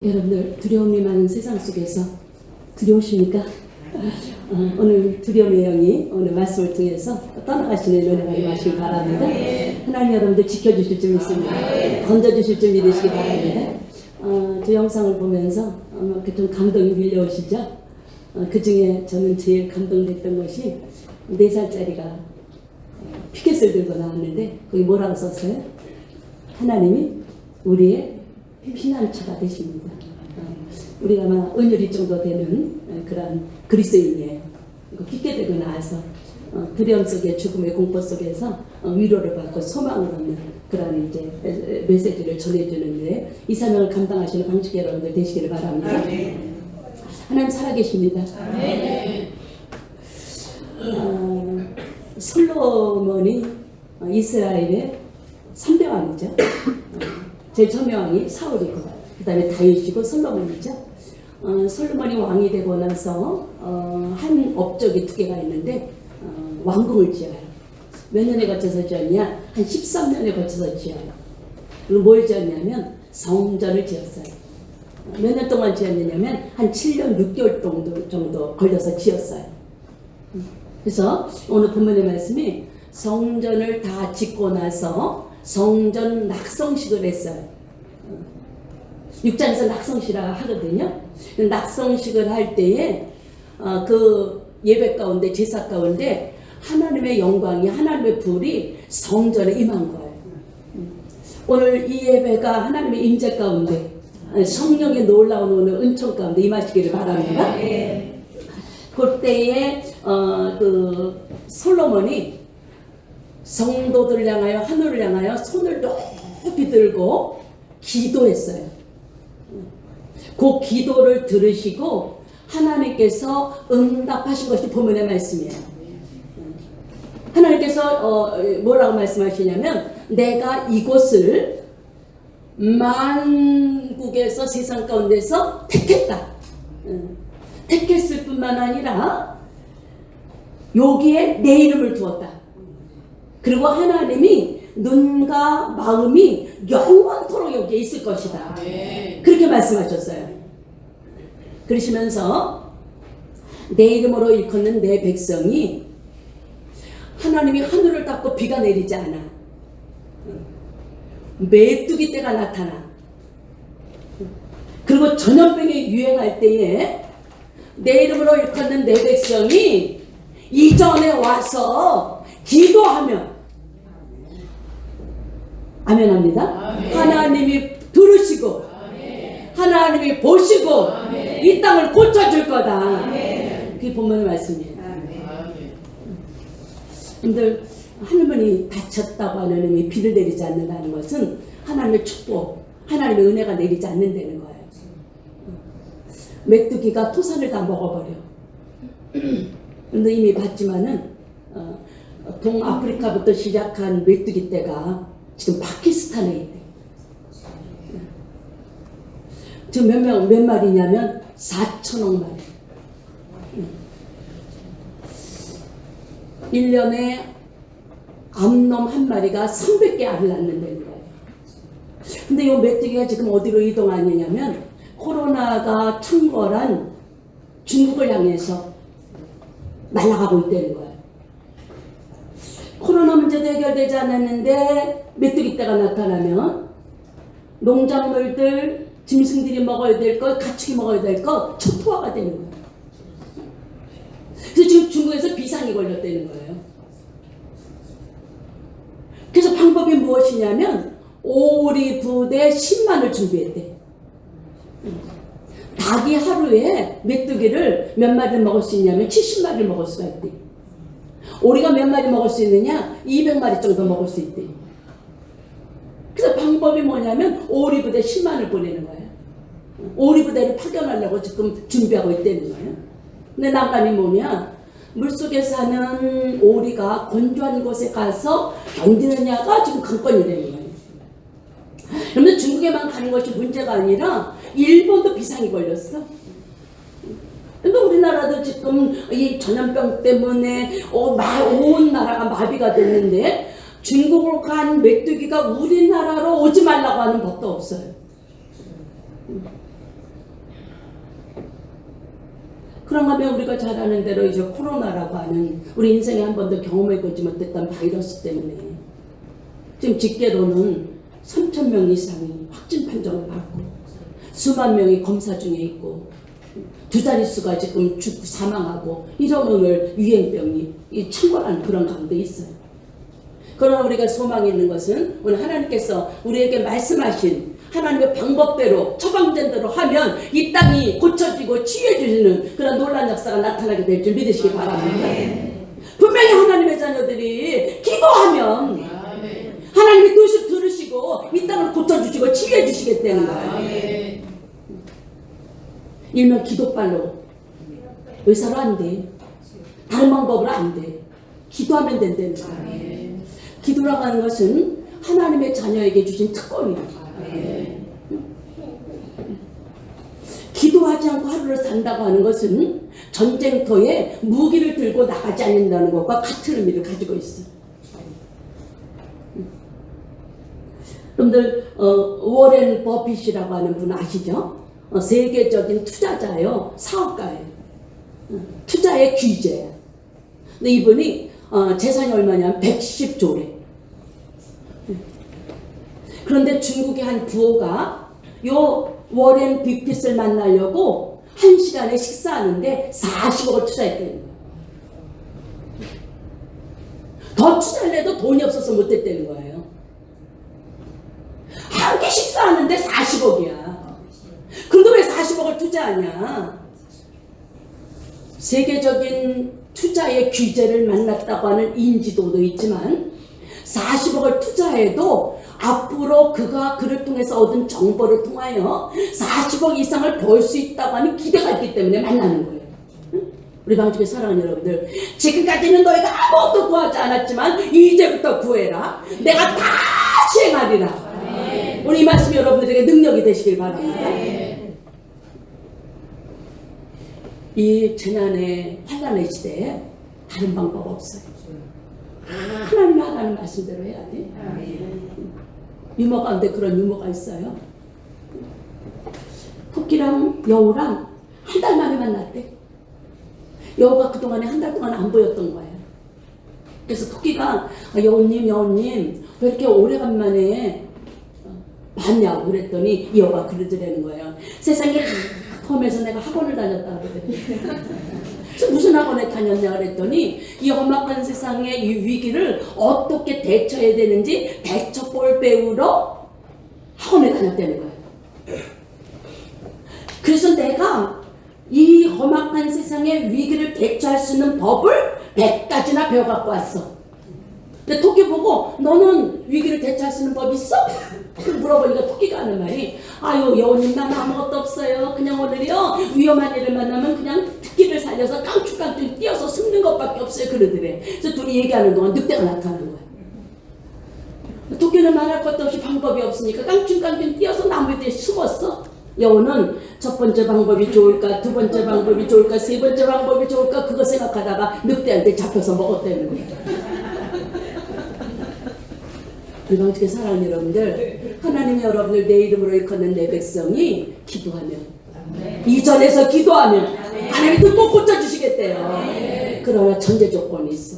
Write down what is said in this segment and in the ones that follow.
여러분들 두려움이 많은 세상 속에서 두려우십니까? 오늘 두려움의 영이 오늘 말씀을 통해서 떠나가시는 은혜가 임하시기 바랍니다. 하나님 여러분들 지켜주실 줄 믿습니다. 던져주실 줄 믿으시기 바랍니다. 저 영상을 보면서 좀 감동이 밀려오시죠? 그 중에 저는 제일 감동됐던 것이 4살짜리가 피켓을 들고 나왔는데 거기 뭐라고 썼어요? 하나님이 우리의 피난처가 되십니다. 우리가 아마 은율이 정도 되는 그런 그리스도인이에요. 피켓 들고 나와서 두려움 속에 죽음의 공포 속에서 위로를 받고 소망을 얻는 그런 이제 메시지를 전해주는데 이 사명을 감당하시는 방식 여러분들 되시기를 바랍니다. 하나님 살아계십니다. 솔로몬이 이스라엘의 3대 왕이죠. 제일 저명왕이 사울이고 그 다음에 다윗이고 솔로몬이죠. 솔로몬이 왕이 되고 나서 한 업적이 2개가 있는데 왕궁을 지어요. 몇 년에 거쳐서 지었냐? 한 13년에 거쳐서 지어요. 그리고 뭘 지었냐면 성전을 지었어요. 몇 년 동안 지었느냐면 한 7년 6개월 정도 걸려서 지었어요. 그래서 오늘 본문의 말씀이 성전을 다 짓고 나서 성전 낙성식을 했어요. 6장에서 낙성식이라고 하거든요. 낙성식을 할 때에 그 예배 가운데 제사 가운데 하나님의 영광이 하나님의 불이 성전에 임한 거예요. 오늘 이 예배가 하나님의 임재 가운데 성령의 놀라운 오늘 은총 가운데 임하시기를 바랍니다. 그때에 그 솔로몬이 성도들을 향하여 하늘을 향하여 손을 높이 들고 기도했어요. 그 기도를 들으시고 하나님께서 응답하신 것이 본문의 말씀이에요. 하나님께서 뭐라고 말씀하시냐면 내가 이곳을 만국에서 세상 가운데서 택했다. 택했을 뿐만 아니라 여기에 내 이름을 두었다. 그리고 하나님이 눈과 마음이 영원토록 여기에 있을 것이다. 그렇게 말씀하셨어요. 그러시면서 내 이름으로 일컫는 내 백성이 하나님이 하늘을 닫고 비가 내리지 않아. 메뚜기 때가 나타나. 그리고 전염병이 유행할 때에 내 이름으로 일컫는 내 백성이 이전에 와서 기도하면 아멘합니다. 하나님이 들으시고 하나님이 보시고 이 땅을 고쳐줄 거다. 그게 본문의 말씀이에요. 여러분들 하늘문이 닫혔다고 하는 의미 비를 내리지 않는다는 것은 하나님의 축복, 하나님의 은혜가 내리지 않는다는 거예요. 메뚜기가 토산을 다 먹어버려. 그런데 이미 봤지만은 동아프리카부터 시작한 메뚜기 떼가 지금 파키스탄에 있대. 지금 몇 마리냐면 4천억 마리. 1년에 암놈 한 마리가 300개 알을 낳는다는 거예요. 근데 이 메뚜기가 지금 어디로 이동하느냐면 코로나가 창궐한 중국을 향해서 날아가고 있다는 거예요. 코로나 문제도 해결되지 않았는데 메뚜기 떼가 나타나면 농작물들, 짐승들이 먹어야 될 것, 가축이 먹어야 될 것 초토화가 되는 거예요. 그래서 지금 중국에서 비상이 걸렸다는 거예요. 그래서 방법이 무엇이냐면 오리 부대 10만을 준비했대. 닭이 하루에 메뚜기를 몇 마리를 먹을 수 있냐면 70마리를 먹을 수가 있대. 오리가 몇 마리 먹을 수 있느냐? 200마리 정도 먹을 수 있대. 그래서 방법이 뭐냐면 오리 부대 10만을 보내는 거예요. 오리 부대를 파견하려고 지금 준비하고 있다는 거예요. 근데 난감이 뭐냐? 물속에 사는 오리가 건조한 곳에 가서 견디느냐가 지금 관건이 되는 거예요. 그런데 중국에만 가는 것이 문제가 아니라 일본도 비상이 걸렸어. 근데 우리나라도 지금 이 전염병 때문에 온 나라가 마비가 됐는데 중국으로 간 메뚜기가 우리나라로 오지 말라고 하는 법도 없어요. 그런가 하면 우리가 잘 아는 대로 이제 코로나라고 하는 우리 인생에 한 번도 경험해보지 못했던 바이러스 때문에 지금 집계로는 3,000명 이상이 확진 판정을 받고 수만 명이 검사 중에 있고 두 자릿수가 지금 죽고 사망하고 이런 오늘 유행병이 창궐하는 그런 가운데 있어요. 그러나 우리가 소망이 있는 것은 오늘 하나님께서 우리에게 말씀하신 하나님의 방법대로 처방된 대로 하면 이 땅이 고쳐지고 치유해지는 그런 놀라운 역사가 나타나게 될 줄 믿으시기 바랍니다. 분명히 하나님의 자녀들이 기도하면 하나님의 뜻을 들으시고 이 땅을 고쳐주시고 치유해주시겠다는 거예요. 일명 기도빨로 의사로 안 돼. 다른 방법으로 안 돼. 기도하면 된다는 거예요. 기도라고 하는 것은 하나님의 자녀에게 주신 특권이에요. 기도하지 않고 하루를 산다고 하는 것은 전쟁터에 무기를 들고 나가지 않는다는 것과 같은 의미를 가지고 있어요. 여러분들 워렌 버핏이라고 하는 분 아시죠? 세계적인 투자자예요. 사업가예요. 투자의 귀재예요. 근데 이분이 재산이 얼마냐면 110조래. 그런데 중국의 한 부호가 요 워렌 버핏을 만나려고 1시간에 식사하는데 40억을 투자했대요. 더 투자를 해도 돈이 없어서 못했다는 거예요. 한 끼 식사하는데 40억이야. 그런데 왜 40억을 투자하냐? 세계적인 투자의 귀재를 만났다고 하는 인지도도 있지만 40억을 투자해도 앞으로 그를 통해서 얻은 정보를 통하여 40억 이상을 벌 수 있다고 하는 기대가 있기 때문에 만나는 거예요. 우리 방주의 사랑하는 여러분들, 지금까지는 너희가 아무것도 구하지 않았지만 이제부터 구해라. 내가 다 시행하리라. 오늘 이 말씀이 여러분들에게 능력이 되시길 바랍니다. 이 재난의 환란의 시대에 다른 방법 없어요. 하나님이 하라는 말씀대로 해야 돼. 유머 가운데 그런 유머가 있어요. 토끼랑 여우랑 한 달 만에 만났대. 여우가 그동안에 한 달 동안 안 보였던 거예요. 그래서 토끼가 여우님 왜 이렇게 오래간만에 봤냐고 그랬더니 여우가 그러더라는 거예요. 세상에 험해서 내가 학원을 다녔다 그러더래요. 그래서 무슨 학원에 다녔냐 그랬더니 이 험악한 세상의 이 위기를 어떻게 대처해야 되는지 대처법을 배우러 학원에 다녔다는 거예요. 그래서 내가 이 험악한 세상의 위기를 대처할 수 있는 법을 100가지나 배워갖고 왔어. 근데 토끼 보고 너는 위기를 대처할 수 있는 법 있어? 물어보니까 토끼가 하는 말이 아유 여우님 난 아무것도 없어요. 그냥 오늘요 위험한 일을 만나면 그냥 토끼를 살려서 깡충깡충 뛰어서 숨는 것밖에 없어요 그러더래. 그래서 둘이 얘기하는 동안 늑대가 나타나는 거야. 토끼는 말할 것도 없이 방법이 없으니까 깡충깡충 뛰어서 나무 뒤에 숨었어. 여우는 첫 번째 방법이 좋을까 두 번째 방법이 좋을까 세 번째 방법이 좋을까 그거 생각하다가 늑대한테 잡혀서 먹었다는 거야. 우리 방주의 사랑하는 여러분들, 하나님이 여러분을 내 이름으로 일컫는 내 백성이 기도하면 이전에서 기도하면 하나님이 듣고 고쳐주시겠대요. 그러나 전제 조건이 있어.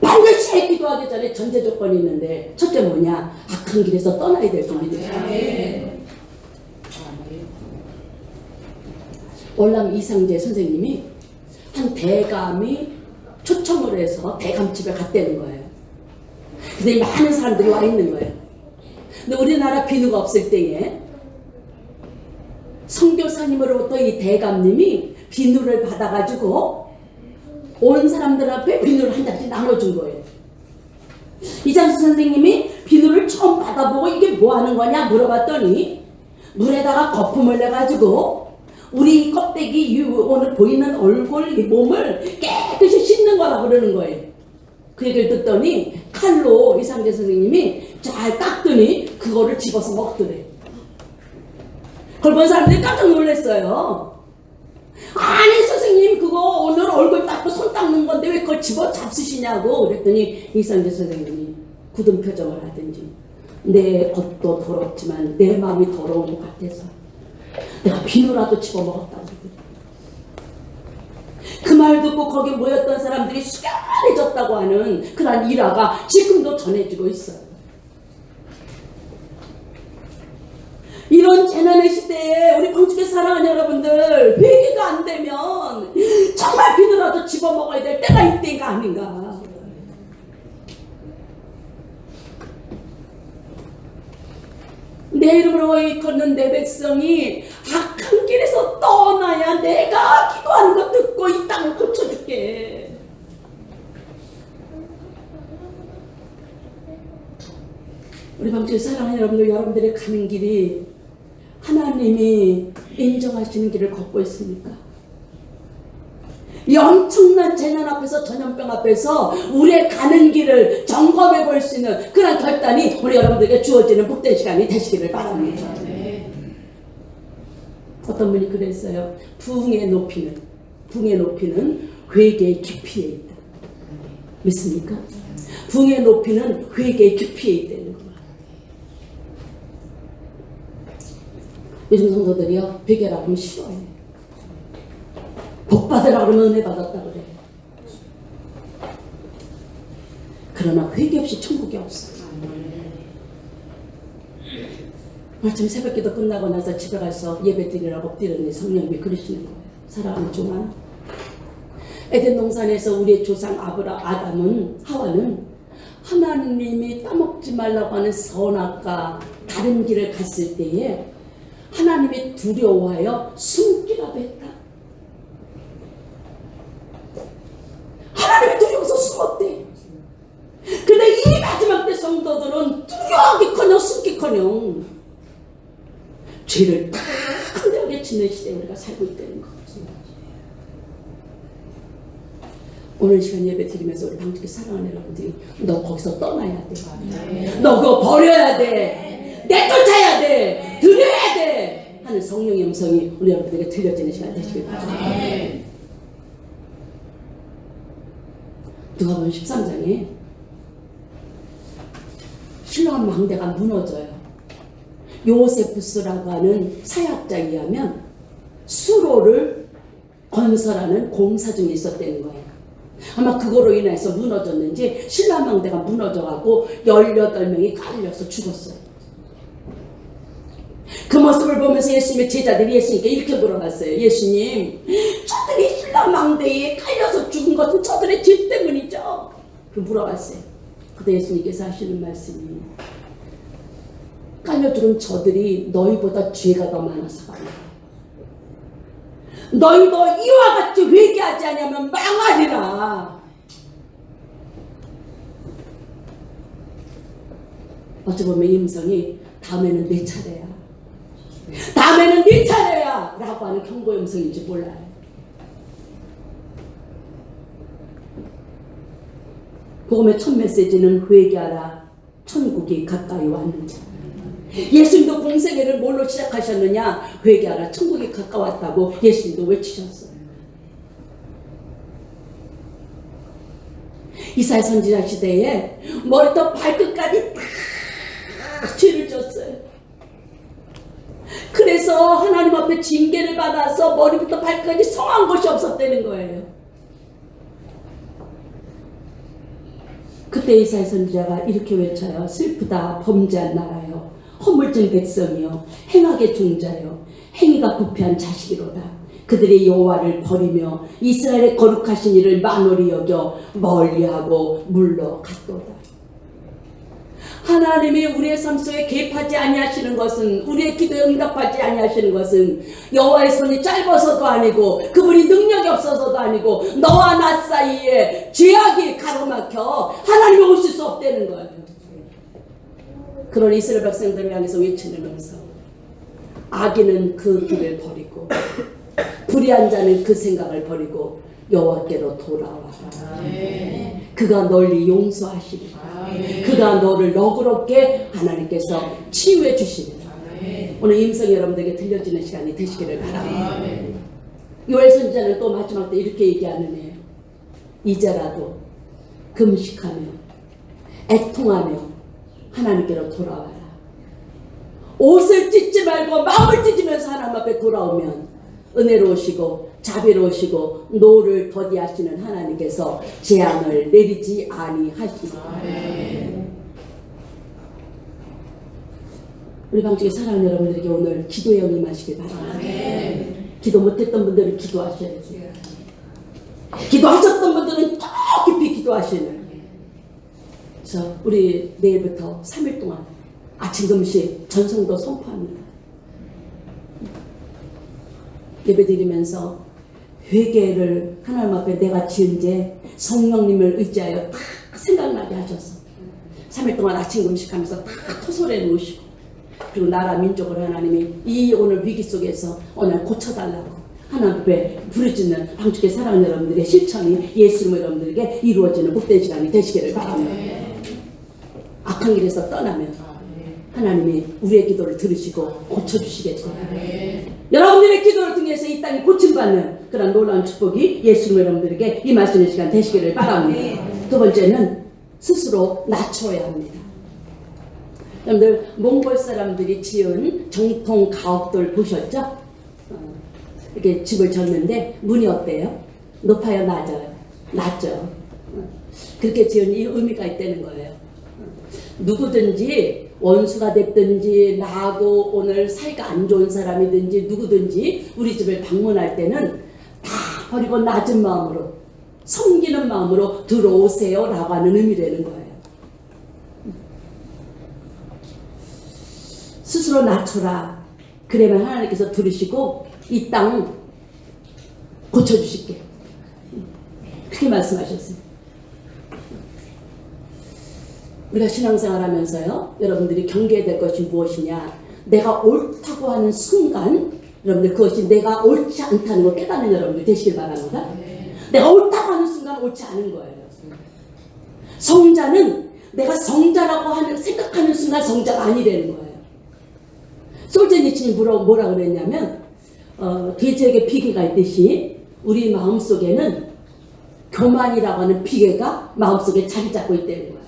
반드시 기도하기 전에 전제 조건이 있는데 첫째 뭐냐? 악한 길에서 떠나야 될 줄 믿으세요. 월남 이상재 선생님이 한 대감이 초청을 해서 대감집에 갔다는 거예요. 근데 많은 사람들이 와 있는 거예요. 근데 우리나라 비누가 없을 때에 선교사님으로부터 이 대감님이 비누를 받아가지고 온 사람들 앞에 비누를 한 잔씩 나눠준 거예요. 이장수 선생님이 비누를 처음 받아보고 이게 뭐 하는 거냐 물어봤더니 물에다가 거품을 내가지고 우리 껍데기 오늘 보이는 얼굴 이 몸을 깨끗이 씻는 거라 그러는 거예요. 그 얘기를 듣더니 칼로 이상재 선생님이 잘 닦더니 그거를 집어서 먹더래. 그걸 본 사람들이 깜짝 놀랐어요. 아니 선생님 그거 오늘 얼굴 닦고 손 닦는 건데 왜 그걸 집어 잡수시냐고 그랬더니 이상재 선생님이 굳은 표정을 하든지 내 겉도 더럽지만 내 마음이 더러운 것 같아서 내가 비누라도 집어 먹었다고 그러더래. 그 말 듣고 거기 모였던 사람들이 숙연해졌다고 하는 그러한 일화가 지금도 전해지고 있어요. 이런 재난의 시대에 우리 광주교 사랑하는 여러분들, 회개가 안 되면 정말 비누라도 집어먹어야 될 때가 이때가 아닌가. 내 이름으로 일컫는 내 백성이 악한 길에서 떠나야 내가 기도하는 거 듣고 이 땅을 고쳐줄게. 우리 광주교 사랑하는 여러분들, 여러분들의 가는 길이 하나님이 인정하시는 길을 걷고 있습니까? 이 엄청난 재난 앞에서, 전염병 앞에서 우리의 가는 길을 점검해 볼 수 있는 그런 결단이 우리 여러분들에게 주어지는 복된 시간이 되시기를 바랍니다. 어떤 분이 그랬어요. 부흥의 높이는 회개의 깊이에 있다. 믿습니까? 부흥의 높이는 회개의 깊이에 있다는 거예요. 요즘 성도들이요, 회개라고 하면 싫어해요. 복 받으라 그러면 은혜 받았다 그래. 그러나 회개 없이 천국이 없어. 아침 새벽기도 끝나고 나서 집에 가서 예배 드리라고 엎드렸는데 성령님이 그러시는 거예요. 사랑하는 종아, 에덴 동산에서 우리의 조상 아담은, 하와는 하나님이 따먹지 말라고 하는 선악과 다른 길을 갔을 때에 하나님이 두려워하여 숨기라고 했다. 하나님이 두려워서 숨었대. 근데 이 마지막 때 성도들은 두려워하기커녕 숨기커녕 죄를 다 큰데하게 짓는 시대에 우리가 살고 있다는 거죠. 오늘 시간 예배 드리면서 우리 방주교 사랑하는 여러분들이 너 거기서 떠나야 돼. 너 그거 버려야 돼. 내쫓아야 돼. 드려야 돼. 하는 성령의 음성이 우리 여러분들에게 들려지는 시간 되시길 바랍니다. 누가복음 13장에 신라한 망대가 무너져요. 요세푸스라고 하는 사역자에 의하면 수로를 건설하는 공사 중에 있었다는 거예요. 아마 그거로 인해서 무너졌는지 신라한 망대가 무너져가고 18명이 깔려서 죽었어요. 그 모습을 보면서 예수님의 제자들이 예수님께 이렇게 물어봤어요. 예수님, 저들이 신라한 망대에 깔려서 죽은 것은 저들의 죄 때문이죠? 그 물어봤어요. 그때 예수님께서 하시는 말씀이, 깔려 죽은 저들이 너희보다 죄가 더 많아서 말이야. 너희도 이와 같이 회개하지 않으면 망하리라. 어찌 보면 이 음성이 다음에는 내 차례야, 다음에는 네 차례야 라고 하는 경고의 음성인지 몰라요. 복음의 첫 메시지는 회개하라, 천국이 가까이 왔는지. 예수님도 공생애를 뭘로 시작하셨느냐? 회개하라, 천국이 가까웠다고 예수님도 외치셨어요. 이사야 선지자 시대에 머리부터 발끝까지 다 죄를 졌어요. 그래서 하나님 앞에 징계를 받아서 머리부터 발끝까지 성한 것이 없었다는 거예요. 그때 이사야 선지자가 이렇게 외쳐요. 슬프다, 범죄한 나라요, 허물진 백성이요, 행악의 종자요, 행위가 부패한 자식이로다. 그들이 여호와를 버리며 이스라엘의 거룩하신 이를 만홀히 여겨 멀리하고 물러갔도다. 하나님이 우리의 삶 속에 개입하지 아니하시는 것은, 우리의 기도에 응답하지 아니하시는 것은 여호와의 손이 짧아서도 아니고 그분이 능력이 없어서도 아니고 너와 나 사이에 죄악이 가로막혀 하나님이 오실 수 없다는 거예요. 그런 이스라엘 백성들을 향해서 외치는 음성, 악인은 그 길을 버리고 불의한 자는 그 생각을 버리고 여호와께로 돌아와라. 그가 널리 용서하시리라. 그가 너를 너그럽게 하나님께서 치유해 주시리라. 오늘 임성 여러분들에게 들려지는 시간이 되시기를 바랍니다. 요엘 선지자는 또 마지막 때 이렇게 얘기하느네요. 이제라도 금식하며 애통하며 하나님께로 돌아와라. 옷을 찢지 말고 마음을 찢으면서 하나님 앞에 돌아오면 은혜로우시고 자비로우시고 노를 더디하시는 하나님께서 재앙을 내리지 아니하시리라. 우리 방쪽에 사랑하는 여러분들에게 오늘 기도의 영이 임하시길 바랍니다. 기도 못했던 분들은 기도하셔야지. 기도하셨던 분들은 더 깊이 기도하시는. 그래서 우리 내일부터 3일 동안 아침 금식 전성도 선포합니다. 예배드리면서 회개를 하나님 앞에 내가 지은 죄 성령님을 의지하여 다 생각나게 하셔서 3일 동안 아침 금식하면서 다 토설해 놓으시고, 그리고 나라 민족을 하나님이 이 오늘 위기 속에서 오늘 고쳐달라고 하나님 앞에 부르짖는 방주께 사랑하는 여러분들의 실천이 예수 이름 여러분들에게 이루어지는 복된 시간이 되시기를 바랍니다. 악한 길에서 떠나면 하나님이 우리의 기도를 들으시고 고쳐주시겠죠. 여러분들의 기도를 통해서 이 땅이 고침받는 그런 놀라운 축복이 예수 이름 여러분들에게 임하시는 시간 되시기를 바랍니다. 두 번째는 스스로 낮춰야 합니다. 여러분들 몽골 사람들이 지은 정통 가옥들 보셨죠? 이렇게 집을 졌는데 문이 어때요? 높아요? 낮아요? 낮죠. 그렇게 지은 이 의미가 있다는 거예요. 누구든지 원수가 됐든지 나하고 오늘 사이가 안 좋은 사람이든지 누구든지 우리 집을 방문할 때는 다 버리고 낮은 마음으로 섬기는 마음으로 들어오세요 라고 하는 의미라는 거예요. 스스로 낮춰라. 그러면 하나님께서 들으시고 이 땅 고쳐주실게. 그렇게 말씀하셨어요. 우리가 신앙생활 하면서요, 여러분들이 경계해야 될 것이 무엇이냐, 내가 옳다고 하는 순간 여러분들 그것이 내가 옳지 않다는 걸 깨닫는 여러분들 되시길 바랍니다. 내가 옳다고 하는 순간 옳지 않은 거예요. 성자는 내가 성자라고 생각하는 순간 성자가 아니라는 거예요. 솔제니친이 뭐라 그랬냐면 돼지에게 비계가 있듯이 우리 마음속에는 교만이라고 하는 비계가 마음속에 자리 잡고 있다는 거예요.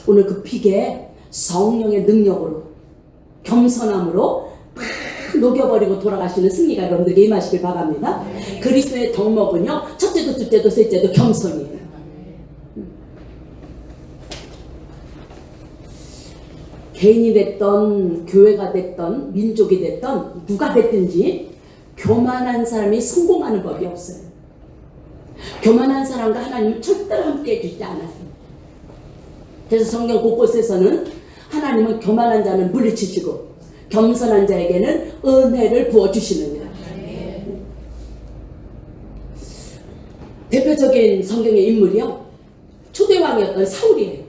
오늘 그 비계 성령의 능력으로 겸손함으로 막 녹여버리고 돌아가시는 승리가 여러분들에게 임하시길 바랍니다. 그리스도의 덕목은요, 첫째도 둘째도 셋째도 겸손이에요. 개인이 됐던 교회가 됐던 민족이 됐던 누가 됐든지 교만한 사람이 성공하는 법이 없어요. 교만한 사람과 하나님은 절대로 함께 해주지 않아요. 그래서 성경 곳곳에서는 하나님은 교만한 자는 물리치시고 겸손한 자에게는 은혜를 부어주시느니라. 대표적인 성경의 인물이요, 초대왕이었던 사울이에요.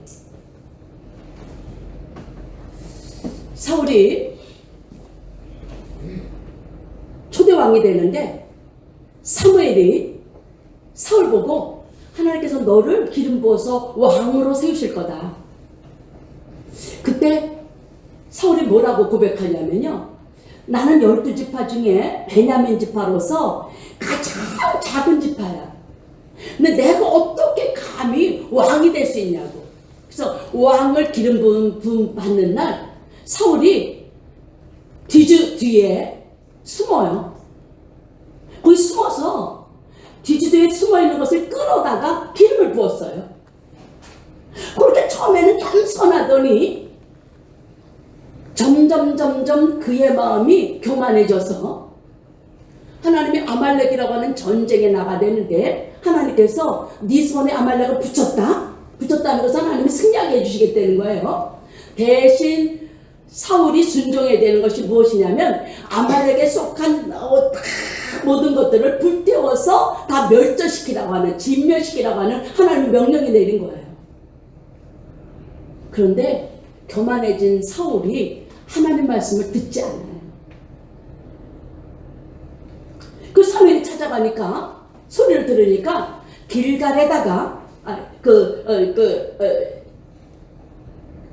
사울이 초대왕이 되는데 사무엘이 사울 보고 하나님께서 너를 기름 부어서 왕으로 세우실 거다. 그때 사울이 뭐라고 고백하냐면요, 나는 12지파 중에 베냐민 지파로서 가장 작은 지파야. 근데 내가 어떻게 감히 왕이 될 수 있냐고. 그래서 왕을 기름 부음 받는 날 사울이 뒤즈 뒤에 숨어요. 거기 숨어서 뒤즈 뒤에 숨어있는 것을 끌어다가 기름을 부었어요. 그렇게 처음에는 겸손하더니 점점 그의 마음이 교만해져서 하나님이 아말렉이라고 하는 전쟁에 나가되는데 하나님께서 네 손에 아말렉을 붙였다는 것은 하나님이 승리하게 해주시겠다는 거예요. 대신 사울이 순종해야 되는 것이 무엇이냐면 아말렉에 속한 모든 것들을 불태워서 다 멸절시키라고 하는, 진멸시키라고 하는 하나님의 명령이 내린 거예요. 그런데 교만해진 사울이 하나님 말씀을 듣지 않아요. 그 사무엘이 찾아가니까 소리를 들으니까 길갈에다가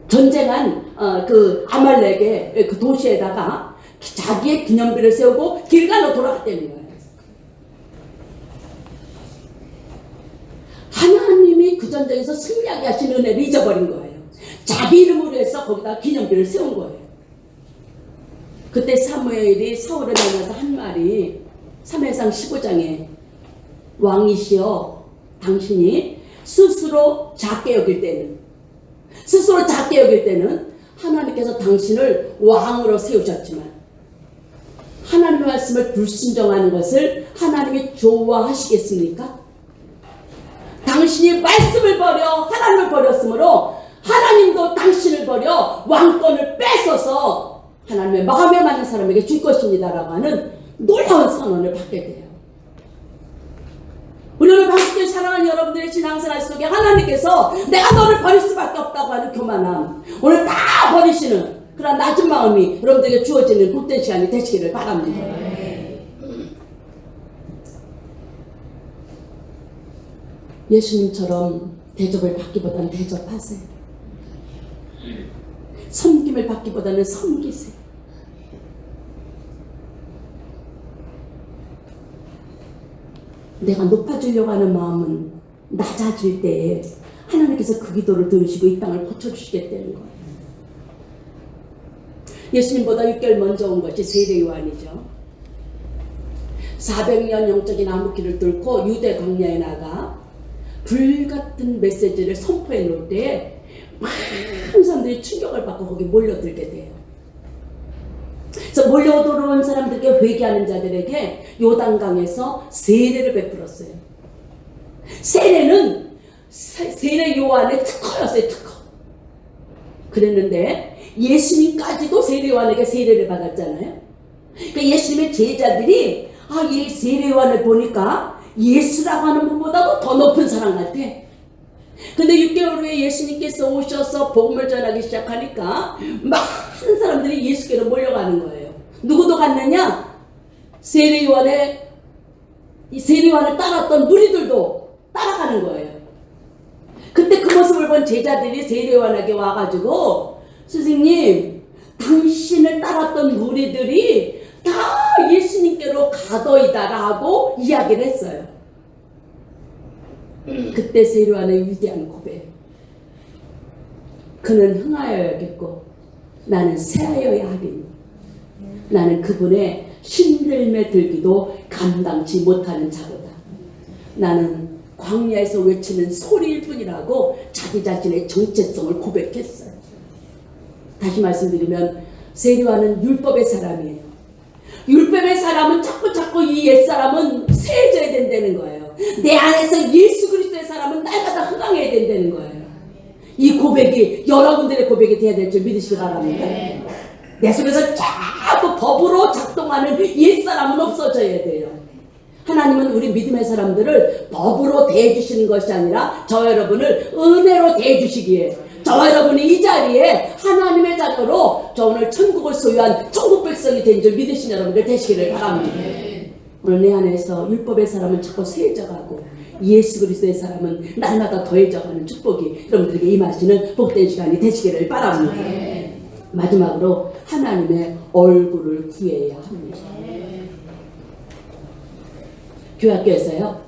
전쟁한 그 아말렉의 그 도시에다가 자기의 기념비를 세우고 길갈로 돌아갔다는 거예요. 하나님이 그 전쟁에서 승리하게 하신 은혜를 잊어버린 거예요. 자기 이름으로 해서 거기다 기념비를 세운 거예요. 그때 사무엘이 사울을 만나서 한 말이 사무엘상 15장에 왕이시여 당신이 스스로 작게 여길 때는 하나님께서 당신을 왕으로 세우셨지만 하나님의 말씀을 불순종하는 것을 하나님이 좋아하시겠습니까? 당신이 말씀을 버려 하나님을 버렸으므로 하나님도 당신을 버려 왕권을 뺏어서 하나님의 마음에 맞는 사람에게 줄 것입니다라고 하는 놀라운 선언을 받게 돼요. 우리를 함께 사랑하는 여러분들의 신앙생활 속에 하나님께서 내가 너를 버릴 수밖에 없다고 하는 교만함, 오늘 다 버리시는 그런 낮은 마음이 여러분들에게 주어지는 복된 시간이 되시기를 바랍니다. 예수님처럼 대접을 받기보다는 대접하세요. 섬김을 받기보다는 섬기세요. 내가 높아지려고 하는 마음은 낮아질 때에 하나님께서 그 기도를 들으시고 이 땅을 고쳐주시겠다는 거예요. 예수님보다 6개월 먼저 온 것이 세례 요한이죠. 400년 영적인 암흑기를 뚫고 유대 광야에 나가 불같은 메시지를 선포해 놓을 때에 많은 사람들이 충격을 받고 거기 몰려들게 돼요. 그래서 몰려들어온 사람들에게 회개하는 자들에게 요단강에서 세례를 베풀었어요. 세례는 세례 요한의 특허였어요. 특허. 그랬는데 예수님까지도 세례 요한에게 세례를 받았잖아요. 그러니까 예수님의 제자들이 이 세례 요한을 보니까 예수라고 하는 분보다도 더 높은 사람 같아. 근데 6개월 후에 예수님께서 오셔서 복음을 전하기 시작하니까 많은 사람들이 예수께로 몰려가는 거예요. 누구도 갔느냐? 세례 요한을 따랐던 무리들도 따라가는 거예요. 그때 그 모습을 본 제자들이 세례 요한에게 와가지고 선생님, 당신을 따랐던 무리들이 다 예수님께로 가더이다라고 이야기를 했어요. 그때 세례 요한의 위대한 고백. 그는 흥하여야겠고 나는 쇠하여야 하리니 나는 그분의 신들매 들기도 감당치 못하는 자로다. 나는 광야에서 외치는 소리일 뿐이라고 자기 자신의 정체성을 고백했어요. 다시 말씀드리면 세례 요한은 율법의 사람이에요. 율법의 사람은 자꾸 이 옛사람은 세해져야 된다는 거예요. 내 안에서 예수 그리스도의 사람은 날마다 흥황해야 된다는 거예요. 이 고백이 여러분들의 고백이 되어야 될 줄 믿으시기 바랍니다. 내 속에서 자꾸 법으로 작동하는 옛사람은 없어져야 돼요. 하나님은 우리 믿음의 사람들을 법으로 대해주시는 것이 아니라 저 여러분을 은혜로 대해주시기에 저와 여러분이 이 자리에 하나님의 자녀로 저 오늘 천국을 소유한 천국 백성이 된 줄 믿으신 여러분들 되시기를 바랍니다. 오늘 내 안에서 율법의 사람은 자꾸 세해져가고 예수 그리스도의 사람은 날마다 더해져가는 축복이 여러분들에게 임하시는 복된 시간이 되시기를 바랍니다. 마지막으로 하나님의 얼굴을 구해야 합니다. 교회학교에서요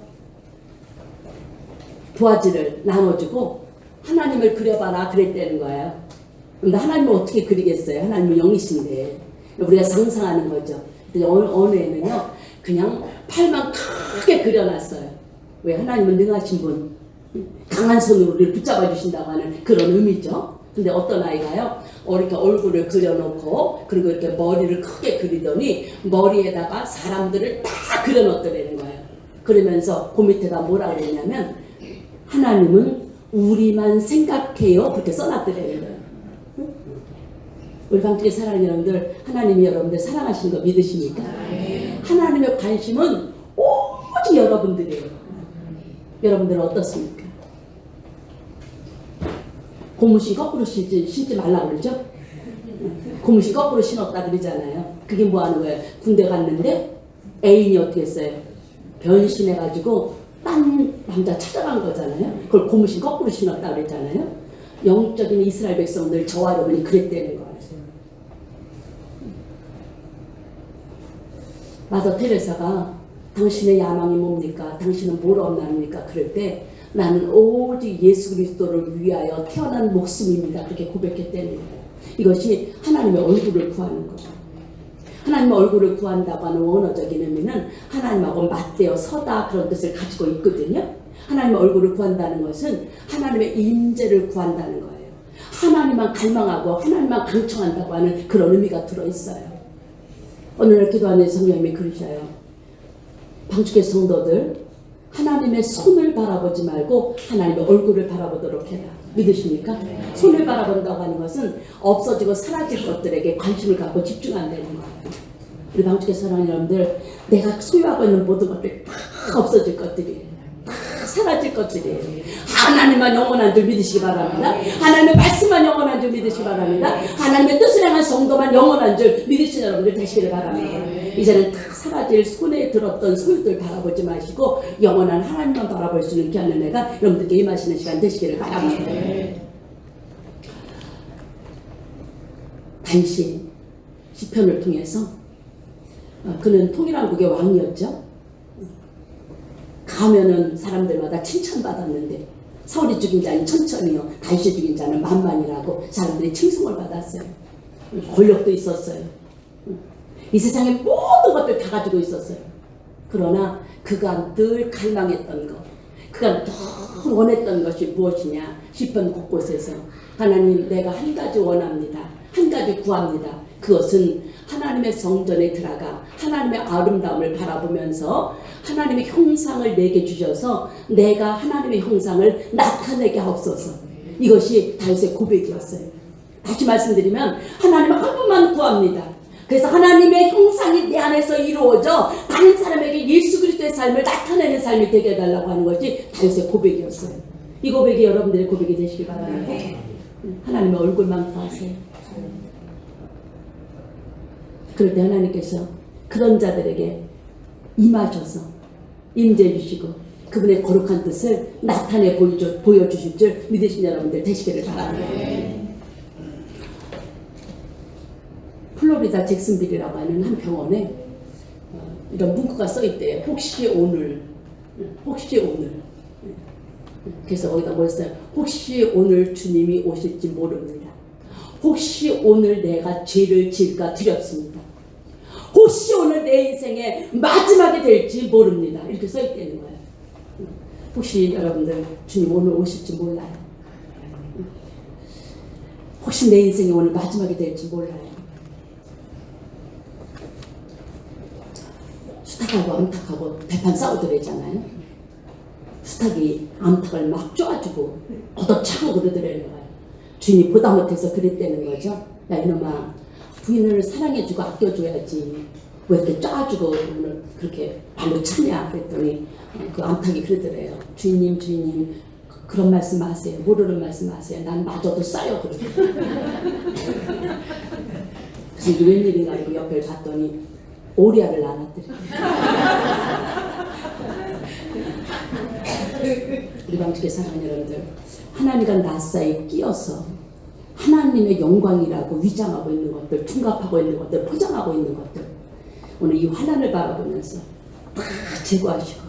도화지를 나눠주고 하나님을 그려봐라 그랬다는 거예요. 근데 하나님을 어떻게 그리겠어요? 하나님은 영이신데 우리가 상상하는 거죠. 어느 애는요 그냥 팔만 크게 그려놨어요. 왜? 하나님은 능하신 분, 강한 손으로 우리를 붙잡아 주신다고 하는 그런 의미죠. 근데 어떤 아이가요 이렇게 얼굴을 그려놓고 그리고 이렇게 머리를 크게 그리더니 머리에다가 사람들을 다 그려놓더라는 거예요. 그러면서 그 밑에다 뭐라 그랬냐면 하나님은 우리만 생각해요 그렇게 써놨더라는 거예요. 우리 방쪽에 사랑하는 여러분들, 하나님이 여러분들 사랑하시는 거 믿으십니까? 하나님의 관심은 오직 여러분들이에요. 여러분들은 어떻습니까? 고무신 거꾸로 신지 말라고 그러죠? 고무신 거꾸로 신었다 그러잖아요. 그게 뭐 하는 거예요? 군대 갔는데 애인이 어떻게 했어요? 변신해가지고 딴 남자 찾아간 거잖아요. 그걸 고무신 거꾸로 신었다 그랬잖아요. 영적인 이스라엘 백성들 저와 여러분이 그랬다는 거예요. 마더 테레사가 당신의 야망이 뭡니까? 당신은 뭘 원합니까? 그럴 때 나는 오직 예수 그리스도를 위하여 태어난 목숨입니다. 그렇게 고백했다는 거예요. 이것이 하나님의 얼굴을 구하는 거예요. 하나님 얼굴을 구한다고 하는 원어적인 의미는 하나님하고 맞대어 서다 그런 뜻을 가지고 있거든요. 하나님 얼굴을 구한다는 것은 하나님의 임재를 구한다는 거예요. 하나님만 갈망하고 하나님만 강청한다고 하는 그런 의미가 들어있어요. 오늘 기도하는 성령님이 그러셔요. 방축의 성도들, 하나님의 손을 바라보지 말고 하나님의 얼굴을 바라보도록 해라. 믿으십니까? 손을 바라본다고 하는 것은 없어지고 사라질 것들에게 관심을 갖고 집중한다는 거예요. 우리 방축의 사랑하는 여러분들, 내가 소유하고 있는 모든 것들 다 없어질 것들이에요. 다 사라질 것들이에요. 하나님만 영원한 줄 믿으시기 바랍니다. 하나님의 말씀만 영원한 줄 믿으시기 바랍니다. 하나님의 뜻을 향한 성도만 영원한 줄 믿으시는 여러분들 되시기를 바랍니다. 이제는 다 사라질 손에 들었던 소유들 바라보지 마시고 영원한 하나님만 바라볼 수 있는 귀한 은혜가 여러분들께 임하시는 시간 되시기를 바랍니다. 다윗이 시편을 통해서 그는 통일왕국의 왕이었죠. 가면은 사람들마다 칭찬받았는데 사울이 죽인 자는 천천히요, 다윗이 죽인 자는 만만이라고 사람들이 칭송을 받았어요. 권력도 있었어요. 이 세상의 모든 것들 다 가지고 있었어요. 그러나 그가 늘 갈망했던 것, 그가 너무 원했던 것이 무엇이냐? 시편 곳곳에서 하나님, 내가 한 가지 원합니다. 한 가지 구합니다. 그것은 하나님의 성전에 들어가 하나님의 아름다움을 바라보면서 하나님의 형상을 내게 주셔서 내가 하나님의 형상을 나타내게 하옵소서. 이것이 다윗의 고백이었어요. 다시 말씀드리면 하나님 한 분만 구합니다. 그래서 하나님의 형상이 내 안에서 이루어져 다른 사람에게 예수 그리스도의 삶을 나타내는 삶이 되게 해달라고 하는 것이 다윗의 고백이었어요. 이 고백이 여러분들의 고백이 되시기 바랍니다. 하나님의 얼굴만 구하세요. 그럴 때 하나님께서 그런 자들에게 임하셔서 임재해 주시고 그분의 거룩한 뜻을 나타내 보여주실 줄 믿으신 여러분들 되시기를 바랍니다. 플로리다 잭슨빌이라고 하는 한 병원에 이런 문구가 써 있대요. 혹시 오늘, 혹시 오늘. 그래서 거기다 뭐 했어요? 혹시 오늘 주님이 오실지 모릅니다. 혹시 오늘 내가 죄를 지을까 두렵습니다. 혹시 오늘 내 인생의 마지막이 될지 모릅니다. 이렇게 써 있다는 거예요. 혹시 여러분들 주님 오늘 오실지 몰라요. 혹시 내 인생이 오늘 마지막이 될지 몰라요. 수탉하고 암탉하고 대판 싸우더래잖아요. 수탉이 암탉을 막 쪼아주고 걷어차고 그러더라는 거예요. 주인이 보다 못해서 그랬다는 거죠. 야 이놈아, 부인을 사랑해주고 아껴줘야지 왜 이렇게 쪼아주고 그렇게 발로 차냐 그랬더니 그 암탉이 그러더래요. 주인님 그런 말씀 하세요. 모르는 말씀 하세요. 난 마저도 싸요 그러더래요. 그래서 이게 웬일인가 이거 옆에 봤더니 오리알을 나눴더래요. 우리 방축의 사랑하는 여러분들, 하나님과 나 사이에 끼어서 하나님의 영광이라고 위장하고 있는 것들, 둔갑하고 있는 것들, 포장하고 있는 것들, 오늘 이 환난을 바라보면서 다 제거하시고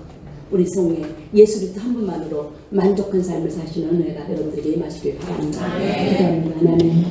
우리 성에 예수 그리스도 한 분만으로 만족한 삶을 사시는 은혜가 여러분들에게 임하시길 바랍니다. 기도합니다. 하나님,